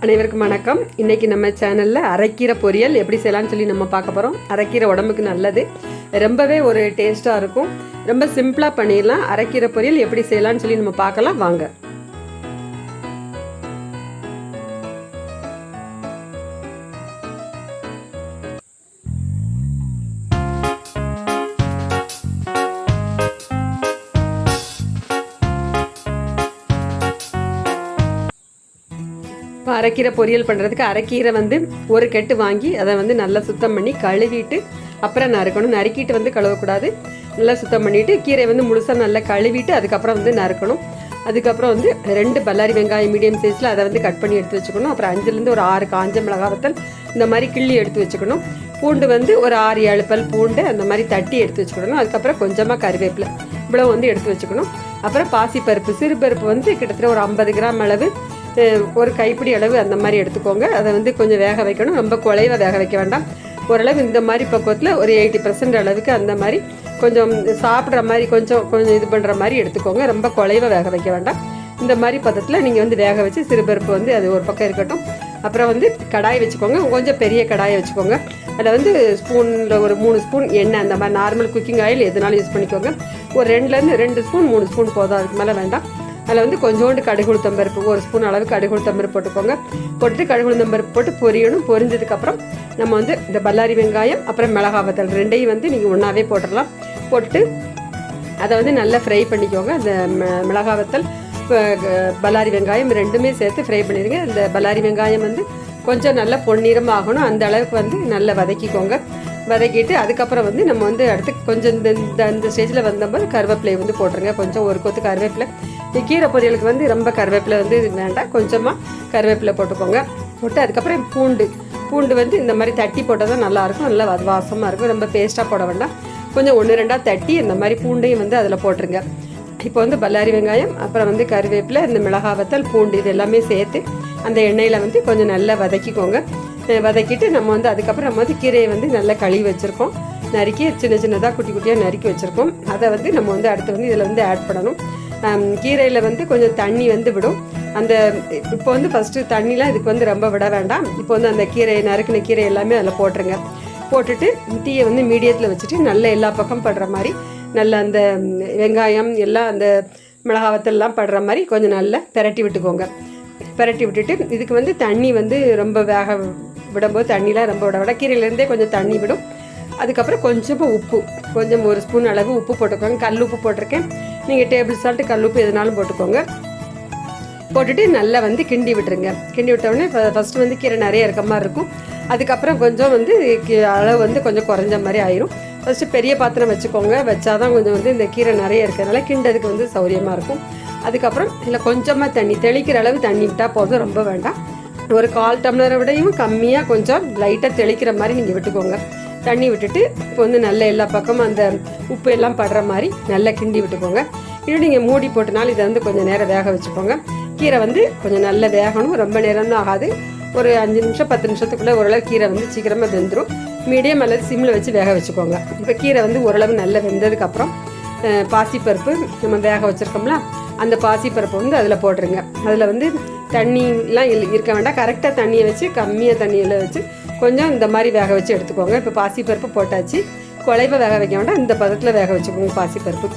அனைவருக்கும் வணக்கம். இன்றைக்கி நம்ம சேனலில் அரைக்கீரை பொரியல் எப்படி செய்யலாம்னு சொல்லி நம்ம பார்க்க போகிறோம். அரைக்கீரை உடம்புக்கு நல்லது, ரொம்பவே ஒரு டேஸ்ட்டாக இருக்கும். ரொம்ப சிம்பிளாக பண்ணிடலாம். அரைக்கீரை பொரியல் எப்படி செய்யலாம்னு சொல்லி நம்ம பார்க்கலாம் வாங்க. இப்போ அரைக்கீரை பொரியல் பண்ணுறதுக்கு அரைக்கீரை ஒரு கெட்டு வாங்கி அதை நல்லா சுத்தம் பண்ணி கழுவிட்டு அப்புறம் நறுக்கணும். நறுக்கிட்டு கழுவக்கூடாது. நல்லா சுத்தம் பண்ணிவிட்டு கீரை முழுசாக நல்லா கழுவிட்டு அதுக்கப்புறம் நறுக்கணும். அதுக்கப்புறம் 2 பல்லாரி வெங்காயம் மீடியம் சைஸில் அதை கட் பண்ணி எடுத்து வச்சுக்கணும். அப்புறம் 5லேருந்து ஒரு 6 காஞ்ச மிளகாய் வத்தல் இந்த மாதிரி கிள்ளி எடுத்து வச்சுக்கணும். பூண்டு ஒரு 6-7 பல் பூண்டு அந்த மாதிரி தட்டி எடுத்து வச்சுக்கணும். அதுக்கப்புறம் கொஞ்சமாக கருவேப்பிலை இவ்வளோ எடுத்து வச்சுக்கணும். அப்புறம் பாசிப்பருப்பு, சிறுபருப்பு கிட்டத்தட்ட ஒரு 50 கிராம் அளவு, ஒரு கைப்பிடி அளவு அந்த மாதிரி எடுத்துக்கோங்க. அதை கொஞ்சம் வேக வைக்கணும். ரொம்ப குழைவாக வேக வைக்க வேண்டாம். ஓரளவு இந்த மாதிரி பக்குவத்தில் ஒரு 80% அளவுக்கு அந்த மாதிரி கொஞ்சம் சாப்பிட்ற மாதிரி கொஞ்சம் இது பண்ணுற மாதிரி எடுத்துக்கோங்க. ரொம்ப குழைவாக வேக வைக்க வேண்டாம். இந்த மாதிரி பதத்தில் நீங்கள் வேக வச்சு சிறுபருப்பு அது ஒரு பக்கம் இருக்கட்டும். அப்புறம் கடாய் வச்சுக்கோங்க. கொஞ்சம் பெரிய கடாயை வச்சுக்கோங்க. அதில் ஸ்பூனில் ஒரு 3 ஸ்பூன் எண்ணெய், அந்த மாதிரி நார்மல் குக்கிங் ஆயில் எதுனாலும் யூஸ் பண்ணிக்கோங்க. ஒரு 2லேருந்து 2 ஸ்பூன் 3 ஸ்பூன் போதும், அதுக்கு மேலே வேண்டாம். அதில் கொஞ்சோண்டு கடுகு உளுத்தம்பருப்பு, 1 ஸ்பூன் அளவு கடுகு உளுத்தம்பருப்பு போட்டுக்கோங்க. போட்டுட்டு கடுகு உளுத்தம்பருப்பு போட்டு பொரியணும். பொரிஞ்சதுக்கப்புறம் நம்ம இந்த பல்லாரி வெங்காயம் அப்புறம் மிளகாய் வத்தல் ரெண்டையும் நீங்கள் ஒன்றாவே போட்டுடலாம். போட்டுட்டு அதை நல்லா ஃப்ரை பண்ணிக்கோங்க. அந்த மிளகாய் வத்தல் பல்லாரி வெங்காயம் ரெண்டுமே சேர்த்து ஃப்ரை பண்ணிடுங்க. இந்த பல்லாரி வெங்காயம் கொஞ்சம் நல்லா பொன்னிறமாக ஆகணும். அந்த அளவுக்கு நல்லா வதக்கிக்கோங்க. வதக்கிட்டு அதுக்கப்புறம் நம்ம அடுத்து கொஞ்சம் இந்த ஸ்டேஜில் வந்தபோது கருவேப்பிலை போட்டுருங்க. கொஞ்சம் ஒரு கொத்து கருவேப்பிலை. கீரை பொரியலுக்கு ரொம்ப கருவேப்பிலை வேண்டாம், கொஞ்சமாக கருவேப்பிலை போட்டுக்கோங்க. போட்டு அதுக்கப்புறம் பூண்டு இந்த மாதிரி தட்டி போட்டால் தான் நல்லாயிருக்கும். நல்லா வாசமாக இருக்கும். ரொம்ப பேஸ்ட்டாக போட வேண்டாம். கொஞ்சம் 1-2 தட்டி இந்த மாதிரி பூண்டையும் அதில் போட்டுருங்க. இப்போ பல்லாரி வெங்காயம் அப்புறம் கருவேப்பிலை, இந்த மிளகாய் வத்தல், பூண்டு இது எல்லாமே சேர்த்து அந்த எண்ணெயில் கொஞ்சம் நல்லா வதக்கிக்கோங்க. வதக்கிட்டு நம்ம அதுக்கப்புறம் நம்ம கீரையை நல்லா கழுவி வச்சுருக்கோம். நறுக்கி சின்னதாக குட்டி குட்டியாக நறுக்கி வச்சுருக்கோம். அதை நம்ம அடுத்து இதில் ஆட் பண்ணணும். கீரையில் கொஞ்சம் தண்ணி விடும். அந்த இப்போ ஃபஸ்ட்டு தண்ணிலாம் இதுக்கு ரொம்ப விட வேண்டாம். இப்போ அந்த கீரை நறுக்கின கீரை எல்லாமே அதில் போட்டுருங்க. போட்டுட்டு தீயை மீடியத்தில் வச்சுட்டு நல்லா எல்லா பக்கம் படுற மாதிரி நல்லா அந்த வெங்காயம் எல்லாம் அந்த மிளகாவத்தெல்லாம் படுற மாதிரி கொஞ்சம் நல்லா பிரட்டி விட்டுக்கோங்க. பிரட்டி விட்டுட்டு இதுக்கு தண்ணி ரொம்ப வேக விடும்போது தண்ணிலாம் ரொம்ப விட கீரையிலேருந்தே கொஞ்சம் தண்ணி விடும். அதுக்கப்புறம் கொஞ்சமாக உப்பு, கொஞ்சம் 1 ஸ்பூன் அளவு உப்பு போட்டுக்கோங்க. கல் உப்பு போட்டிருக்கேன். நீங்கள் டேபிள் சால்ட்டு கல் உப்பு எதுனாலும் போட்டுக்கோங்க. போட்டுட்டு நல்லா கிண்டி விட்டுருங்க. கிண்டி விட்டோடனே ஃபஸ்ட்டு கீரை நிறைய இருக்க மாதிரி இருக்கும். அதுக்கப்புறம் கொஞ்சம் அளவு கொஞ்சம் குறைஞ்ச மாதிரி ஆயிரும். ஃபஸ்ட்டு பெரிய பாத்திரம் வச்சுக்கோங்க. வச்சாதான் கொஞ்சம் இந்த கீரை நிறைய இருக்கிறதுனால கிண்டதுக்கு சௌரியமாக இருக்கும். அதுக்கப்புறம் இதில் கொஞ்சமாக தண்ணி, தெளிக்கிற அளவு தண்ணி விட்டால் போதும், ரொம்ப வேண்டாம். ஒரு 1/4 டம்ளரை விடையும் கம்மியாக கொஞ்சம் லைட்டாக தெளிக்கிற மாதிரி நீங்கள் விட்டுக்கோங்க. தண்ணி விட்டுட்டு இப்போ நல்ல எல்லா பக்கமும் அந்த உப்பு எல்லாம் படுற மாதிரி நல்லா கிண்டி விட்டுக்கோங்க. இன்னும் நீங்கள் மூடி போட்டனால இதை கொஞ்சம் நேரம் வேக வச்சுக்கோங்க. கீரை கொஞ்சம் நல்லா வேகணும். ரொம்ப நேரம்னு ஆகாது. ஒரு 5 நிமிஷம் 10 நிமிஷத்துக்குள்ளே ஓரளவு கீரை சீக்கிரமாக வெந்துடும். மீடியம் அல்லது சிம்மில் வச்சு வேக வச்சுக்கோங்க. இப்போ கீரை ஓரளவு நல்லா வெந்ததுக்கப்புறம் பாசிப்பருப்பு நம்ம வேக வச்சுருக்கோம்ல, அந்த பாசிப்பருப்பு அதில் போட்டுருங்க. அதில் தண்ணிலாம் இருக்க வேண்டாம். கரெக்டாக தண்ணியை வச்சு கம்மியாக தண்ணியில் வச்சு கொஞ்சம் இந்த மாதிரி வேக வச்சு எடுத்துக்கோங்க. இப்போ பாசிப்பருப்பு போட்டாச்சு. குழைவாக வேக வைக்க வேண்டாம். இந்த பதத்தில் வேக வச்சுக்கோங்க பாசிப்பருப்பு.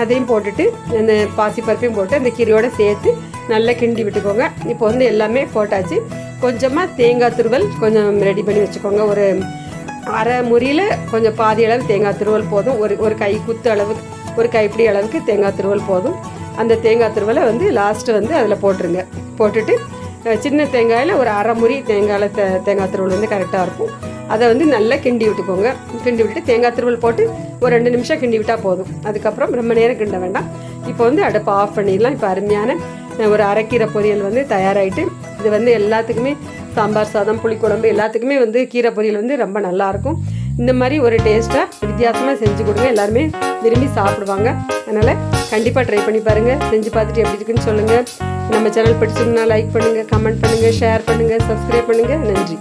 அதையும் போட்டுட்டு அந்த பாசிப்பருப்பையும் போட்டு அந்த கீரையோடு சேர்த்து நல்லா கிண்டி விட்டுக்கோங்க. இப்போ எல்லாமே போட்டாச்சு. கொஞ்சமாக தேங்காய் துருவல் கொஞ்சம் ரெடி பண்ணி வச்சுக்கோங்க. ஒரு அரை முறியில் கொஞ்சம் பாதி அளவு தேங்காய் துருவல் போதும். ஒரு கை குத்து அளவுக்கு, ஒரு கைப்பிடி அளவுக்கு தேங்காய் துருவல் போதும். அந்த தேங்காய் துருவலை லாஸ்ட்டு அதில் போட்டுருங்க. போட்டுட்டு சின்ன தேங்காயில் ஒரு அரை முறி தேங்காய் துருவல் கரெக்டாக இருக்கும். அதை நல்லா கிண்டி விட்டுக்கோங்க. கிண்டி விட்டு தேங்காய் துருவல் போட்டு ஒரு 2 நிமிஷம் கிண்டி விட்டால் போதும். அதுக்கப்புறம் ரொம்ப நேரம் கிண்ட வேண்டாம். இப்போ அடுப்பை ஆஃப் பண்ணிடலாம். இப்போ அருமையான ஒரு அரைக்கீரை பொரியல் தயாராகிட்டு. இது எல்லாத்துக்குமே சாம்பார் சாதம், புளிக்குழம்பு எல்லாத்துக்குமே கீரை பொரியல் ரொம்ப நல்லாயிருக்கும். இந்த மாதிரி ஒரு டேஸ்ட்டாக வித்தியாசமாக செஞ்சு கொடுங்க. எல்லாருமே விரும்பி சாப்பிடுவாங்க. அதனால் கண்டிப்பாக ட்ரை பண்ணி பாருங்கள். செஞ்சு பார்த்துட்டு எப்படி இருக்குன்னு சொல்லுங்கள். நம்ம சேனல் பிடிச்சிருந்தா லைக் பண்ணுங்கள், கமெண்ட் பண்ணுங்கள், ஷேர் பண்ணுங்கள், சப்ஸ்கிரைப் பண்ணுங்கள். நன்றி.